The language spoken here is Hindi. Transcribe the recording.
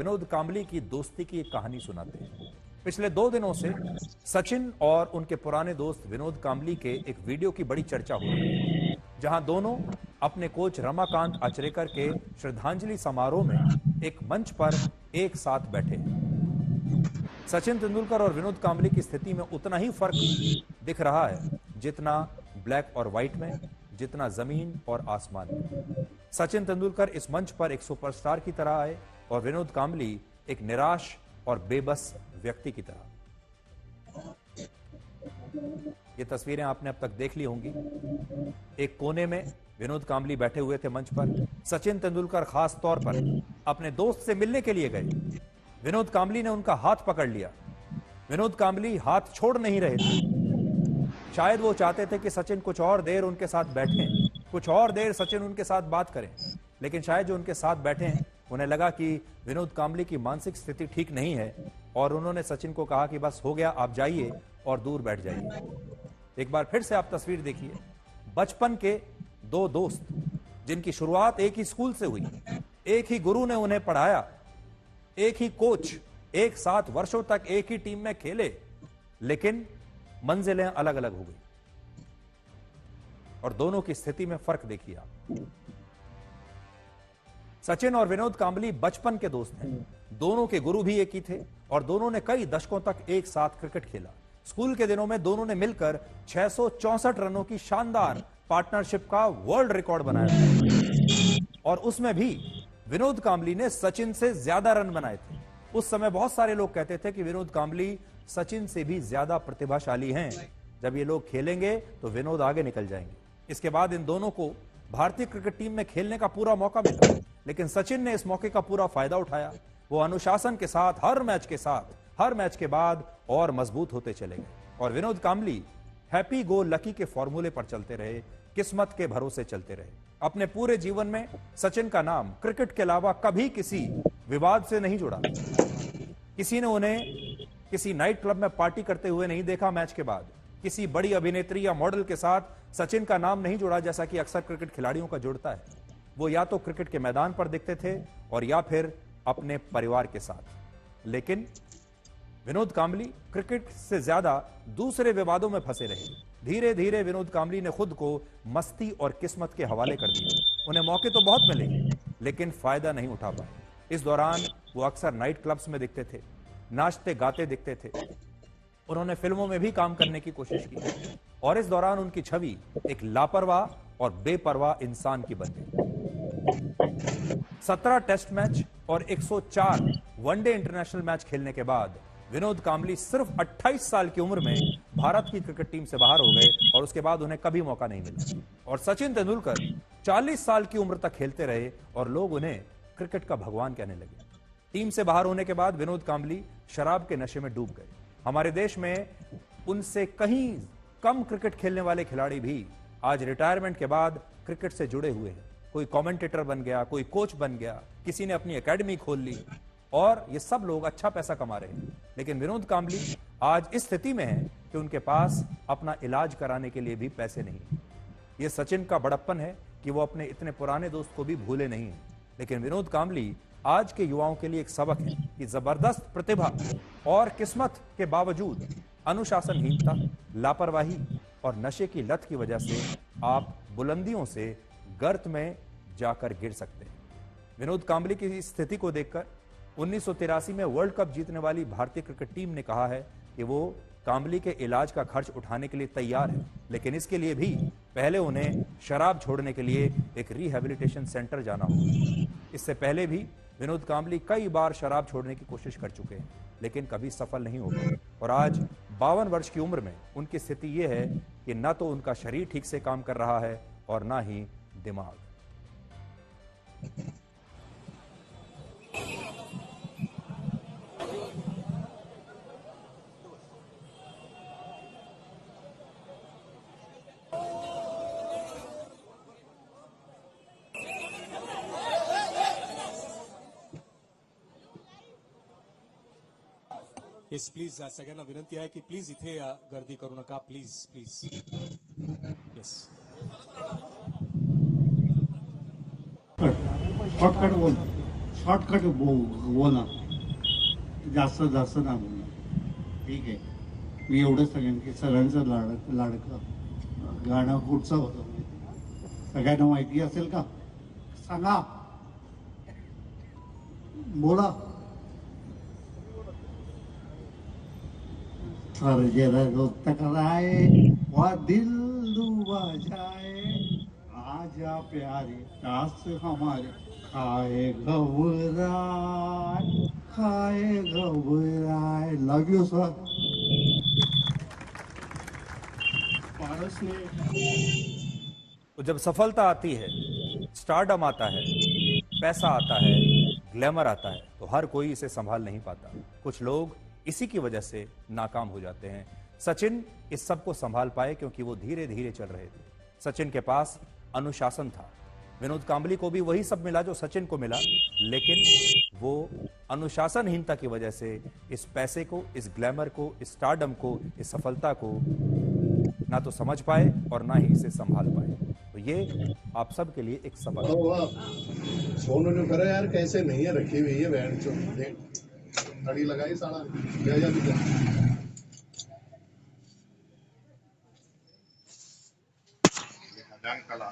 विनोद कांबली की दोस्ती की एक कहानी सुनाते हैं। पिछले 2 दिनों से सचिन और उनके पुराने दोस्त विनोद कांबली के एक वीडियो की बड़ी चर्चा हो रही है, जहां दोनों अपने कोच रमाकांत आचरेकर के श्रद्धांजलि समारोह में एक मंच पर एक साथ बैठे हैं। सचिन तेंदुलकर और विनोद कांबली की स्थिति में उतना ही फर्क दिख रहा है जितना ब्लैक और व्हाइट में, जितना जमीन और आसमान में। सचिन तेंदुलकर इस मंच पर एक सुपरस्टार की तरह आए और विनोद कांबली एक निराश और बेबस व्यक्ति की तरह। ये तस्वीरें आपने अब तक देख ली होंगी। एक कोने में विनोद कांबली बैठे हुए थे मंच पर। सचिन तेंदुलकर खास तौर पर अपने दोस्त से मिलने के लिए गए। विनोद कांबली ने उनका हाथ पकड़ लिया। विनोद कांबली हाथ छोड़ नहीं रहे थे। शायद वो चाहते थे कि सचिन कुछ और देर उनके साथ बैठें, कुछ और देर सचिन उनके साथ बात करें, लेकिन शायद जो उनके साथ बैठे हैं उन्हें लगा कि विनोद कांबली की मानसिक स्थिति ठीक नहीं है और उन्होंने सचिन को कहा कि बस हो गया, आप जाइए और दूर बैठ जाइए। एक बार फिर से आप तस्वीर देखिए। बचपन के 2 दोस्त जिनकी शुरुआत एक ही स्कूल से हुई, एक ही गुरु ने उन्हें पढ़ाया, एक ही कोच, एक साथ वर्षों तक एक ही टीम में खेले, लेकिन मंजिलें अलग अलग हो गई और दोनों की स्थिति में फर्क देखिए आप। सचिन और विनोद कांबली बचपन के दोस्त हैं। दोनों के गुरु भी एक ही थे और दोनों ने कई दशकों तक एक साथ क्रिकेट खेला। स्कूल के दिनों में दोनों ने मिलकर 664 रनों की शानदार पार्टनरशिप का वर्ल्ड रिकॉर्ड बनाया और उसमें भी विनोद कांबली ने सचिन से ज्यादा रन बनाए थे। उस समय बहुत सारे लोग कहते थे कि विनोद कांबली सचिन से भी ज्यादा प्रतिभाशाली हैं। जब ये लोग खेलेंगे तो विनोद आगे निकल जाएंगे। इसके बाद इन दोनों को भारतीय क्रिकेट टीम में खेलने का पूरा मौका मिला, लेकिन सचिन ने इस मौके का पूरा फायदा उठाया। वो अनुशासन के साथ हर मैच के बाद और मजबूत होते चले गए और Vinod Kambli happy go lucky के फॉर्मूले पर चलते रहे, किस्मत के भरोसे चलते रहे। अपने पूरे जीवन में सचिन का नाम क्रिकेट के अलावा कभी किसी विवाद से नहीं जुड़ा। किसी ने उन्हें किसी नाइट क्लब में पार्टी करते हुए नहीं देखा। मैच के बाद किसी बड़ी अभिनेत्री या मॉडल के साथ सचिन का नाम नहीं जुड़ा, जैसा कि अक्सर क्रिकेट खिलाड़ियों का जुड़ता है। वो या तो क्रिकेट के मैदान पर दिखते थे और या फिर अपने परिवार के साथ। लेकिन विनोद कांबली क्रिकेट से ज्यादा दूसरे विवादों में फंसे रहे। धीरे धीरे विनोद कांबली ने खुद को मस्ती और किस्मत के हवाले कर दिया। उन्हें मौके तो बहुत मिले, लेकिन फायदा नहीं उठा पाए। इस दौरान वो अक्सर नाइट क्लब्स में दिखते थे, नाचते गाते दिखते थे। उन्होंने फिल्मों में भी काम करने की कोशिश की और इस दौरान उनकी छवि एक लापरवाह और बेपरवाह इंसान की बन गई। 17 टेस्ट मैच और 104 वनडे इंटरनेशनल मैच खेलने के बाद विनोद कांबली सिर्फ 28 साल की उम्र में भारत की क्रिकेट टीम से बाहर हो गए और उसके बाद उन्हें कभी मौका नहीं मिला। और सचिन तेंदुलकर 40 साल की उम्र तक खेलते रहे और लोग उन्हें क्रिकेट का भगवान कहने लगे। टीम से बाहर होने के बाद विनोद कांबली शराब के नशे में डूब गए। हमारे देश में उनसे कहीं कम क्रिकेट खेलने वाले खिलाड़ी भी आज रिटायरमेंट के बाद क्रिकेट से जुड़े हुए हैं। कोई कमेंटेटर बन गया, कोई कोच बन गया, किसी ने अपनी एकेडमी खोल ली और ये सब लोग अच्छा पैसा कमा रहे हैं। लेकिन विनोद कांबली आज इस स्थिति में है कि उनके पास अपना इलाज कराने के लिए भी पैसे नहीं। ये सचिन का बड़प्पन है कि वो अपने इतने पुराने दोस्त को भी भूले नहीं हैं। लेकिन विनोद कांबली आज के युवाओं के लिए एक सबक है कि जबरदस्त प्रतिभा और किस्मत के बावजूद अनुशासनहीनता, लापरवाही और नशे की लत की वजह से आप बुलंदियों से गर्त में जाकर गिर सकते हैं। विनोद कांबली की इस स्थिति को देखकर 1983 में वर्ल्ड कप जीतने वाली भारतीय क्रिकेट टीम ने कहा है कि वो कांबली के इलाज का खर्च उठाने के लिए तैयार है, लेकिन इसके लिए भी पहले उन्हें शराब छोड़ने के लिए एक रिहैबिलिटेशन सेंटर जाना होगा। इससे पहले भी विनोद कांबली कई बार शराब छोड़ने की कोशिश कर चुके हैं, लेकिन कभी सफल नहीं हो गए और आज 52 वर्ष की उम्र में उनकी स्थिति यह है कि न तो उनका शरीर ठीक से काम कर रहा है और ना ही दिमाग। येस प्लीज सगळ्यांना विनंती आहे की प्लीज इथे गर्दी करू नका, प्लीज प्लीज. येस पटकन बोल. शॉर्टकट बोला, जास्त जास्त ना बोलणार. ठीक आहे. मी एवढंच सांगेन की सगळ्यांचं लाडकं गाणं कुठचं होतं सगळ्यांना माहिती असेल का? सांगा, बोला. हर जरा दोस्त कराए वह दिल डूबा जाए, आजा प्यारे प्यास हमारे खाए घबराए. Love you sir. पारस ने तो जब सफलता आती है, स्टारडम आता है, पैसा आता है, ग्लैमर आता है, तो हर कोई इसे संभाल नहीं पाता. कुछ लोग इसी की वजह से नाकाम हो जाते हैं. सचिन इस सब को संभाल पाए क्योंकि वो धीरे धीरे चल रहे थे. सचिन के पास अनुशासन था. विनोद कांबली को भी वही सब मिला जो सचिन को मिला, लेकिन वो अनुशासनहीनता की वजह से इस पैसे को, इस ग्लैमर को, इस स्टारडम को, इस सफलता को ना तो समझ पाए और ना ही इसे संभाल पाए. तो ये आप सब के लिए एक सबक है. वाह, सोनू जो करे यार कैसे नहीं है रखी हुई है बैंड चो देख घड़ी लगाई साला ले जा कल आ